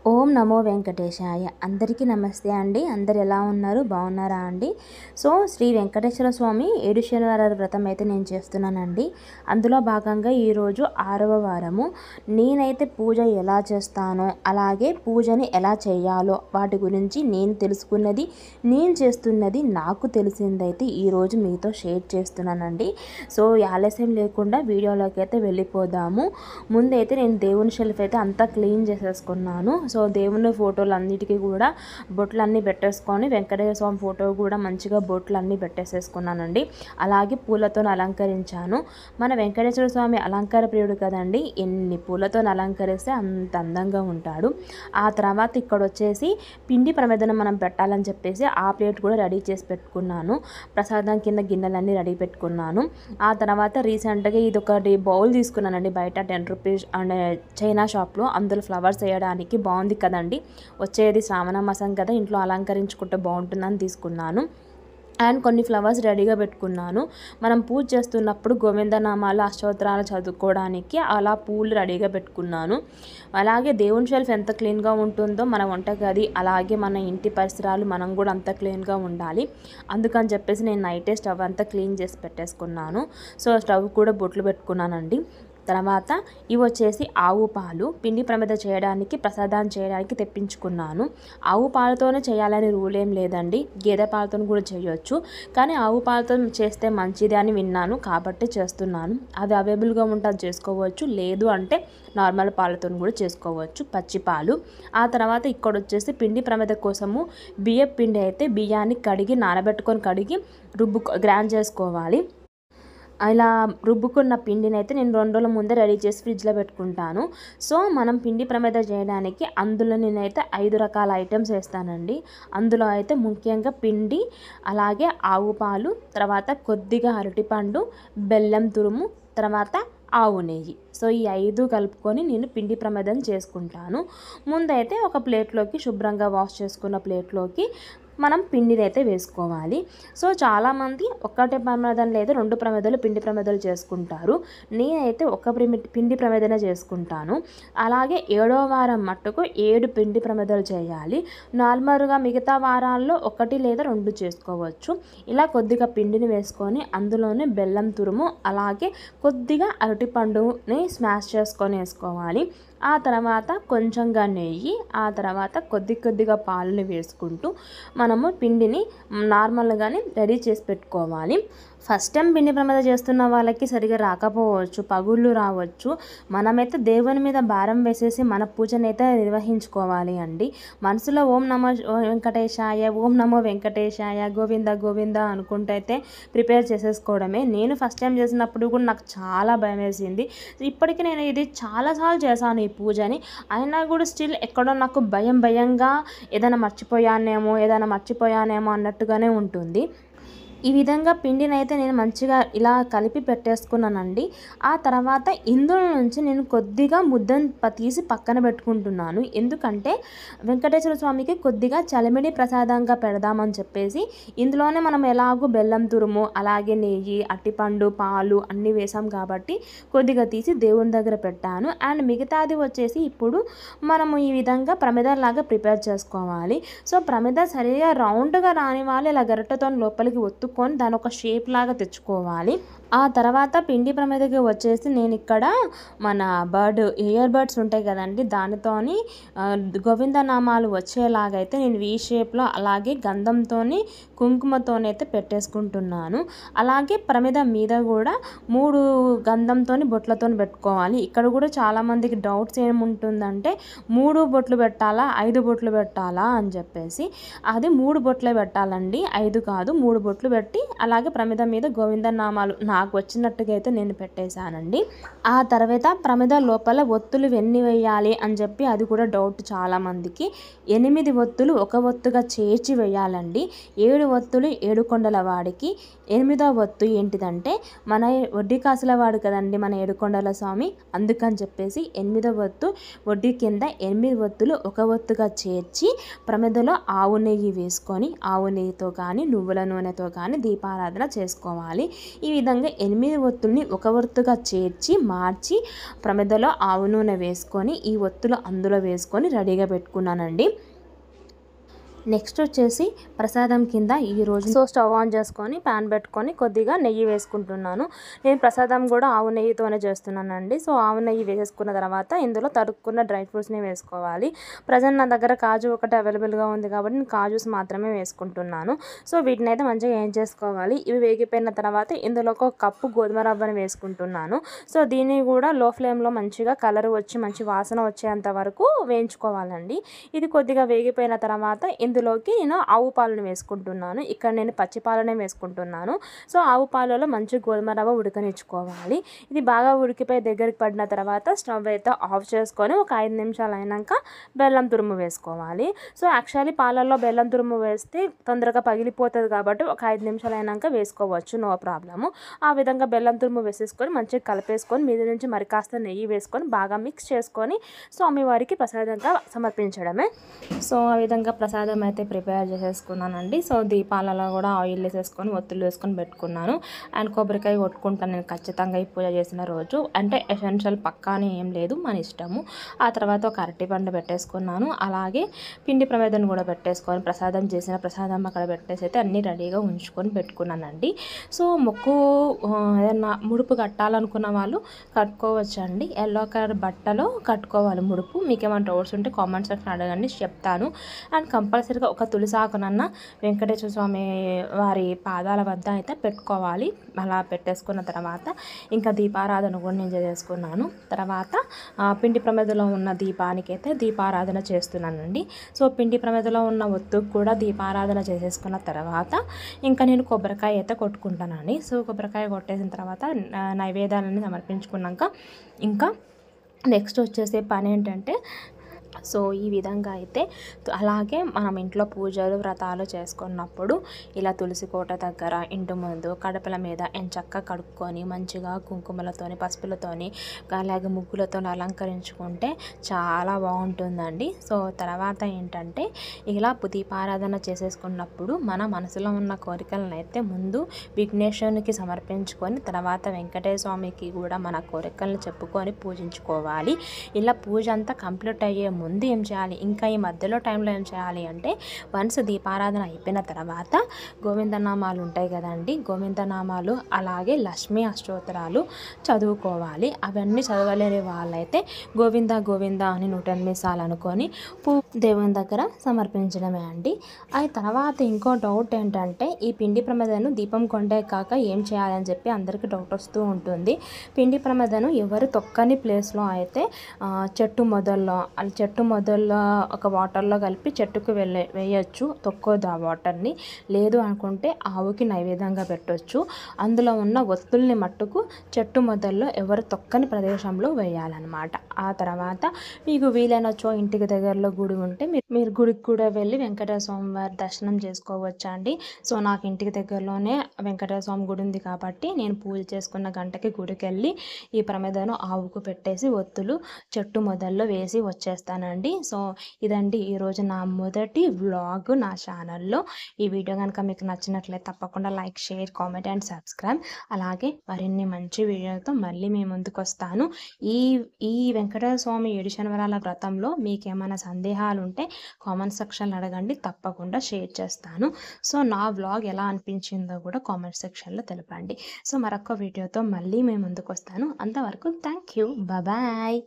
ఓం నమో వెంకటేశాయ. అందరికీ నమస్తే అండి. అందరు ఎలా ఉన్నారు? బాగున్నారా అండి? సో శ్రీ వెంకటేశ్వర స్వామి 7 శనివారాల వ్రతం అయితే నేను చేస్తున్నానండి. అందులో భాగంగా ఈరోజు 6వ వారము. నేనైతే పూజ ఎలా చేస్తానో, అలాగే పూజని ఎలా చేయాలో వాటి గురించి నేను తెలుసుకున్నది, నేను చేస్తున్నది, నాకు తెలిసిందైతే ఈరోజు మీతో షేర్ చేస్తున్నానండి. సో ఆలస్యం లేకుండా వీడియోలోకి అయితే వెళ్ళిపోదాము. ముందైతే నేను దేవుని షెల్ఫ్ అయితే అంతా క్లీన్ చేసేసుకున్నాను. సో దేవుని ఫోటోలు అన్నిటికీ కూడా బొట్లన్నీ పెట్టేసుకొని వెంకటేశ్వర స్వామి ఫోటో కూడా మంచిగా బొట్లన్నీ పెట్టేసేసుకున్నానండి. అలాగే పూలతో అలంకరించాను. మన వెంకటేశ్వర స్వామి అలంకార ప్రియుడు కదండి. ఎన్ని పూలతో అలంకరిస్తే అంత అందంగా ఉంటాడు. ఆ తర్వాత ఇక్కడ వచ్చేసి పిండి ప్రమిదను మనం పెట్టాలని చెప్పేసి ఆ ప్లేట్ కూడా రెడీ చేసి పెట్టుకున్నాను. ప్రసాదం కింద గిన్నెలన్నీ రెడీ పెట్టుకున్నాను. ఆ తర్వాత రీసెంట్గా ఇది ఒకటి బౌల్ తీసుకున్నానండి బయట 10 రూపీస్ అండ్ చైనా షాప్లో. అందులో ఫ్లవర్స్ వేయడానికి బాగుంది కదండి. వచ్చేది శ్రావణ మాసం కదా, ఇంట్లో అలంకరించుకుంటే బాగుంటుందని తీసుకున్నాను. అండ్ కొన్ని ఫ్లవర్స్ రెడీగా పెట్టుకున్నాను. మనం పూజ చేస్తున్నప్పుడు గోవిందనామాలు అష్టోత్తరాలు చదువుకోవడానికి అలా పూలు రెడీగా పెట్టుకున్నాను. అలాగే దేవుని షెల్ఫ్ ఎంత క్లీన్గా ఉంటుందో మన వంటగది అలాగే మన ఇంటి పరిసరాలు మనం కూడా అంత క్లీన్గా ఉండాలి. అందుకని చెప్పేసి నేను నైటే స్టవ్ అంతా క్లీన్ చేసి పెట్టేసుకున్నాను. సో స్టవ్ కూడా బొట్లు పెట్టుకున్నానండి. తర్వాత ఇవి వచ్చేసి ఆవు పాలు పిండి ప్రమిద చేయడానికి, ప్రసాదాన్ని చేయడానికి తెప్పించుకున్నాను. ఆవు పాలతోనే చేయాలని రూల్ ఏం లేదండి, గేదె పాలతో కూడా చేయొచ్చు. కానీ ఆవు పాలతో చేస్తే మంచిది అని విన్నాను కాబట్టి చేస్తున్నాను. అది అవైలబుల్గా ఉంటే అది చేసుకోవచ్చు, లేదు అంటే నార్మల్ పాలతో కూడా చేసుకోవచ్చు, పచ్చి పాలు. ఆ తర్వాత ఇక్కడ వచ్చేసి పిండి ప్రమిద కోసము బియ్యం పిండి అయితే బియ్యాన్ని నానబెట్టుకొని గ్రైండ్ చేసుకోవాలి. ఇలా రుబ్బుకున్న పిండిని అయితే నేను 2 రోజుల ముందే రెడీ చేసి ఫ్రిడ్జ్లో పెట్టుకుంటాను. సో మనం పిండి ప్రమిద చేయడానికి అందులో నేనైతే 5 రకాల ఐటమ్స్ వేస్తానండి. అందులో అయితే ముఖ్యంగా పిండి, అలాగే ఆవు పాలు, తర్వాత కొద్దిగా అరటిపండు, బెల్లం తురుము, తర్వాత ఆవు నెయ్యి. సో ఈ 5 కలుపుకొని నేను పిండి ప్రమిదం చేసుకుంటాను. ముందైతే ఒక ప్లేట్లోకి శుభ్రంగా వాష్ చేసుకున్న ప్లేట్లోకి మనం పిండిని అయితే వేసుకోవాలి. సో చాలామంది ఒక్కటే ప్రమిదం లేదు 2 ప్రమిదలు పిండి ప్రమిదలు చేసుకుంటారు. నేనైతే ఒక పిండి ప్రమిదనే చేసుకుంటాను. అలాగే 7వ వారం మట్టుకు 7 పిండి ప్రమిదలు చేయాలి. నార్మల్గా మిగతా వారాల్లో 1 లేదా 2 చేసుకోవచ్చు. ఇలా కొద్దిగా పిండిని వేసుకొని అందులోనే బెల్లం తురుము, అలాగే కొద్దిగా అరటిపండుని స్మాష్ చేసుకొని వేసుకోవాలి. ఆ తర్వాత కొంచెంగా నెయ్యి, ఆ తర్వాత కొద్దిగా పాలని వేసుకుంటూ మనము పిండిని నార్మల్గానే రెడీ చేసి పెట్టుకోవాలి. ఫస్ట్ టైం పిండి ప్రమిద చేస్తున్న వాళ్ళకి సరిగా రాకపోవచ్చు, పగుళ్ళు రావచ్చు. మనమైతే దేవుని మీద భారం వేసేసి మన పూజనైతే నిర్వహించుకోవాలి అండి. మనసులో ఓం నమో వెంకటేశాయ, ఓం నమో వెంకటేశాయ, గోవింద గోవింద అనుకుంటూ అయితే ప్రిపేర్ చేసేసుకోవడమే. నేను ఫస్ట్ టైం చేసినప్పుడు కూడా నాకు చాలా భయం వేసింది. ఇప్పటికీ నేను ఇది చాలాసార్లు చేశాను ఈ పూజని, అయినా కూడా స్టిల్ ఎక్కడో నాకు భయంగా ఏదైనా మర్చిపోయానేమో అన్నట్టుగానే ఉంటుంది. ఈ విధంగా పిండిని అయితే నేను మంచిగా ఇలా కలిపి పెట్టేసుకున్నానండి. ఆ తర్వాత ఇందులో నుంచి నేను కొద్దిగా ముద్దను తీసి పక్కన పెట్టుకుంటున్నాను. ఎందుకంటే వెంకటేశ్వర స్వామికి కొద్దిగా చలిమిడి ప్రసాదంగా పెడదామని చెప్పేసి ఇందులోనే మనం ఎలాగో బెల్లం తురుము, అలాగే నెయ్యి, అట్టిపండు, పాలు అన్నీ వేసాం కాబట్టి కొద్దిగా తీసి దేవుని దగ్గర పెట్టాను. అండ్ మిగతాది వచ్చేసి ఇప్పుడు మనము ఈ విధంగా ప్రమిదలాగా ప్రిపేర్ చేసుకోవాలి. సో ప్రమిద సరిగా రౌండ్గా రాని వాళ్ళు ఇలా గరిటెతో లోపలికి ఒత్తుకొని దాని ఒక షేప్ లాగా తెచ్చుకోవాలి. ఆ తర్వాత పిండి ప్రమిదకి వచ్చేసి నేను ఇక్కడ మన ఇయర్ బడ్స్ ఉంటాయి కదండి, దానితోని గోవిందనామాలు వచ్చేలాగైతే నేను వీ షేప్లో అలాగే గంధంతోని కుంకుమతోనైతే పెట్టేసుకుంటున్నాను. అలాగే ప్రమిద మీద కూడా 3 గంధంతోని బొట్లతో పెట్టుకోవాలి. ఇక్కడ కూడా చాలామందికి డౌట్స్ ఏముంటుందంటే 3 బొట్లు పెట్టాలా 5 బొట్లు పెట్టాలా అని చెప్పేసి. అది 3 బొట్లే పెట్టాలండి, 5 కాదు. 3 బొట్లు పెట్టి అలాగే ప్రమిద మీద గోవిందనామాలు నాకు వచ్చినట్టుగా అయితే నేను పెట్టేశానండి. ఆ తర్వాత ప్రమిద లోపల ఒత్తులు ఎన్ని వేయాలి అని చెప్పి అది కూడా డౌట్ చాలామందికి. 8 ఒత్తులు ఒక ఒత్తుగా చేర్చి వేయాలండి. 7 ఒత్తులు 7 కొండల వాడికి. 8వ ఒత్తు ఏంటిదంటే మన వడ్డీ కాసుల వాడు కదండి మన ఏడుకొండల స్వామి, అందుకని చెప్పేసి 8వ ఒత్తు వడ్డీ కింద 8 ఒత్తులు ఒక ఒత్తుగా చేర్చి ప్రమిదలో ఆవు నెయ్యి వేసుకొని ఆవు నెయ్యితో కానీ నువ్వుల నూనెతో కానీ దీపారాధన చేసుకోవాలి. ఈ విధంగా 8 ఒత్తుల్ని ఒక ఒత్తుగా చేర్చి మార్చి ప్రమిదలో ఆవు నూనె వేసుకొని ఈ ఒత్తులు అందులో వేసుకొని రెడీగా పెట్టుకున్నానండి. నెక్స్ట్ వచ్చేసి ప్రసాదం కింద ఈరోజు స్టవ్ ఆన్ చేసుకొని ప్యాన్ పెట్టుకొని కొద్దిగా నెయ్యి వేసుకుంటున్నాను. నేను ప్రసాదం కూడా ఆవు నెయ్యితోనే చేస్తున్నానండి. సో ఆవు నెయ్యి వేసుకున్న తర్వాత ఇందులో తరుక్కున్న డ్రై ఫ్రూట్స్ని వేసుకోవాలి. ప్రజెంట్ నా దగ్గర కాజు ఒకటి అవైలబుల్గా ఉంది కాబట్టి నేను కాజుస్ మాత్రమే వేసుకుంటున్నాను. సో వీటిని అయితే మంచిగా ఏం చేసుకోవాలి. ఇవి వేగిపోయిన తర్వాత ఇందులో ఒక కప్పు గోధుమ రవ్వని వేసుకుంటున్నాను. సో దీన్ని కూడా లో ఫ్లేమ్లో మంచిగా కలర్ వచ్చి మంచి వాసన వచ్చేంత వరకు వేయించుకోవాలండి. ఇది కొద్దిగా వేగిపోయిన తర్వాత ఇందులోకి నేను ఆవు పాలను వేసుకుంటున్నాను. ఇక్కడ నేను పచ్చి పాలనే వేసుకుంటున్నాను. సో ఆవు పాలలో మంచి గోధుమ రవ్వ ఉడకనిచ్చుకోవాలి. ఇది బాగా ఉడికిపోయి దగ్గరికి పడిన తర్వాత స్టవ్ అయితే ఆఫ్ చేసుకొని ఒక 5 నిమిషాలు అయినాక బెల్లం తురుము వేసుకోవాలి. సో యాక్చువల్లీ పాలల్లో బెల్లం తురుము వేస్తే తొందరగా పగిలిపోతుంది కాబట్టి ఒక 5 నిమిషాలు అయినాక వేసుకోవచ్చు, నో ప్రాబ్లము. ఆ విధంగా బెల్లం తురుము వేసేసుకొని మంచిగా కలిపేసుకొని మీద నుంచి మరి కాస్త నెయ్యి వేసుకొని బాగా మిక్స్ చేసుకొని స్వామివారికి ప్రసాదంగా సమర్పించడమే. సో ఆ విధంగా ప్రసాదం అయితే ప్రిపేర్ చేసేసుకున్నానండి. సో దీపాలలో కూడా ఆయిల్ వేసేసుకొని ఒత్తులు వేసుకొని పెట్టుకున్నాను. అండ్ కొబ్బరికాయ కొట్టుకుంటాను నేను ఖచ్చితంగా ఈ పూజ చేసిన రోజు. అంటే ఎసెన్షియల్ పక్కానే ఏం లేదు, మన ఇష్టము. ఆ తర్వాత ఒక అరటిపండు పెట్టేసుకున్నాను. అలాగే పిండి ప్రమేదం కూడా పెట్టేసుకొని ప్రసాదం చేసిన ప్రసాదం అక్కడ పెట్టేసి అయితే అన్నీ రెడీగా ఉంచుకొని పెట్టుకున్నానండి. సో మొక్కు ఏదన్నా ముడుపు కట్టాలనుకున్న వాళ్ళు కట్టుకోవచ్చండి. ఎల్లో కలర్ బట్టలో కట్టుకోవాలి ముడుపు. మీకు ఏమైనా డౌట్స్ ఉంటే కామెంట్ సెక్షన్ అడగండి, చెప్తాను. అండ్ కంపల్సరీగా ఒక తులసాకునన్న వెంకటేశ్వర స్వామి వారి పాదాల వద్ద అయితే పెట్టుకోవాలి. అలా పెట్టేసుకున్న తర్వాత ఇంకా దీపారాధన కూడా నేను చేసుకున్నాను. తర్వాత పిండి ప్రమిదలో ఉన్న దీపానికి అయితే దీపారాధన చేస్తున్నానండి. సో పిండి ప్రమిదలో ఉన్న ఒత్తుకు కూడా దీపారాధన చేసేసుకున్న తర్వాత ఇంకా నేను కొబ్బరికాయ అయితే కొట్టుకుంటానండి. సో కొబ్బరికాయ కొట్టేసిన తర్వాత నైవేద్యాలన్నీ సమర్పించుకున్నాక ఇంకా నెక్స్ట్ వచ్చేసే పని ఏంటంటే, సో ఈ విధంగా అయితే అలాగే మనం ఇంట్లో పూజలు వ్రతాలు చేసుకున్నప్పుడు ఇలా తులసి కోట దగ్గర ఇంటి ముందు కడపల మీద ఎంచక్క కడుక్కొని మంచిగా కుంకుమలతోని పసుపులతోని అలాగే ముగ్గులతో అలంకరించుకుంటే చాలా బాగుంటుందండి. సో తర్వాత ఏంటంటే ఇలా దీపారాధన చేసేసుకున్నప్పుడు మన మనసులో ఉన్న కోరికలను అయితే ముందు విఘ్నేశ్వరునికి సమర్పించుకొని తర్వాత వెంకటేశ్వర స్వామికి కూడా మన కోరికలను చెప్పుకొని పూజించుకోవాలి. ఇలా పూజ అంతా కంప్లీట్ అయ్యే ముందు ఏం చేయాలి, ఇంకా ఈ మధ్యలో టైంలో ఏం చేయాలి అంటే వన్స్ దీపారాధన అయిపోయిన తర్వాత గోవిందనామాలు ఉంటాయి కదండి, గోవిందనామాలు అలాగే లక్ష్మీ అష్టోత్తరాలు చదువుకోవాలి. అవన్నీ చదవలేని వాళ్ళైతే గోవింద గోవింద అని 108 సార్లు అనుకొని దేవుని దగ్గర సమర్పించడమే అండి. ఆ తర్వాత ఇంకో డౌట్ ఏంటంటే ఈ పిండి ప్రమిదను దీపం కొండే కాక ఏం చేయాలని చెప్పి అందరికీ డౌట్ వస్తూ ఉంటుంది. పిండి ప్రమిదను ఎవరు తొక్కని ప్లేస్లో అయితే చెట్టు మొదల్లో ఒక వాటర్లో కలిపి చెట్టుకు వేయచ్చు, తొక్కోదు ఆ వాటర్ని. లేదు అనుకుంటే ఆవుకి నైవేద్యంగా పెట్టవచ్చు. అందులో ఉన్న ఒత్తుల్ని మట్టుకు చెట్టు మొదల్లో ఎవరు తొక్కని ప్రదేశంలో వేయాలన్నమాట. ఆ తర్వాత మీకు వీలైనచో ఇంటికి దగ్గరలో గుడి ఉంటే మీరు గుడికి కూడా వెళ్ళి వెంకటేశ్వర స్వామి వారి దర్శనం చేసుకోవచ్చు అండి. సో నాకు ఇంటికి దగ్గరలోనే వెంకటేశ్వర స్వామి గుడి ఉంది కాబట్టి నేను పూజ చేసుకున్న గంటకి గుడికి వెళ్ళి ఈ ప్రమిదను ఆవుకు పెట్టేసి ఒత్తులు చెట్టు మొదల్లో వేసి వచ్చేస్తానండి. సో ఇదండి ఈరోజు నా మొదటి వ్లాగ్ నా ఛానల్లో. ఈ వీడియో కనుక మీకు నచ్చినట్లయితే తప్పకుండా like, share, comment and subscribe. అలాగే మరిన్ని మంచి వీడియోతో మళ్ళీ మీ ముందుకు వస్తాను. ఈ వెంకటేశ్వర స్వామి 7 శనివారాల వ్రతంలో మీకు ఏమైనా సందేహాలు ఉంటే కామెంట్ సెక్షన్లో అడగండి, తప్పకుండా షేర్ చేస్తాను. సో నా వ్లాగ్ ఎలా అనిపించిందో కూడా కామెంట్ సెక్షన్లో తెలపండి. సో మరొక వీడియోతో మళ్ళీ మీ ముందుకు వస్తాను. అంతవరకు థ్యాంక్ యూ, బాయ్.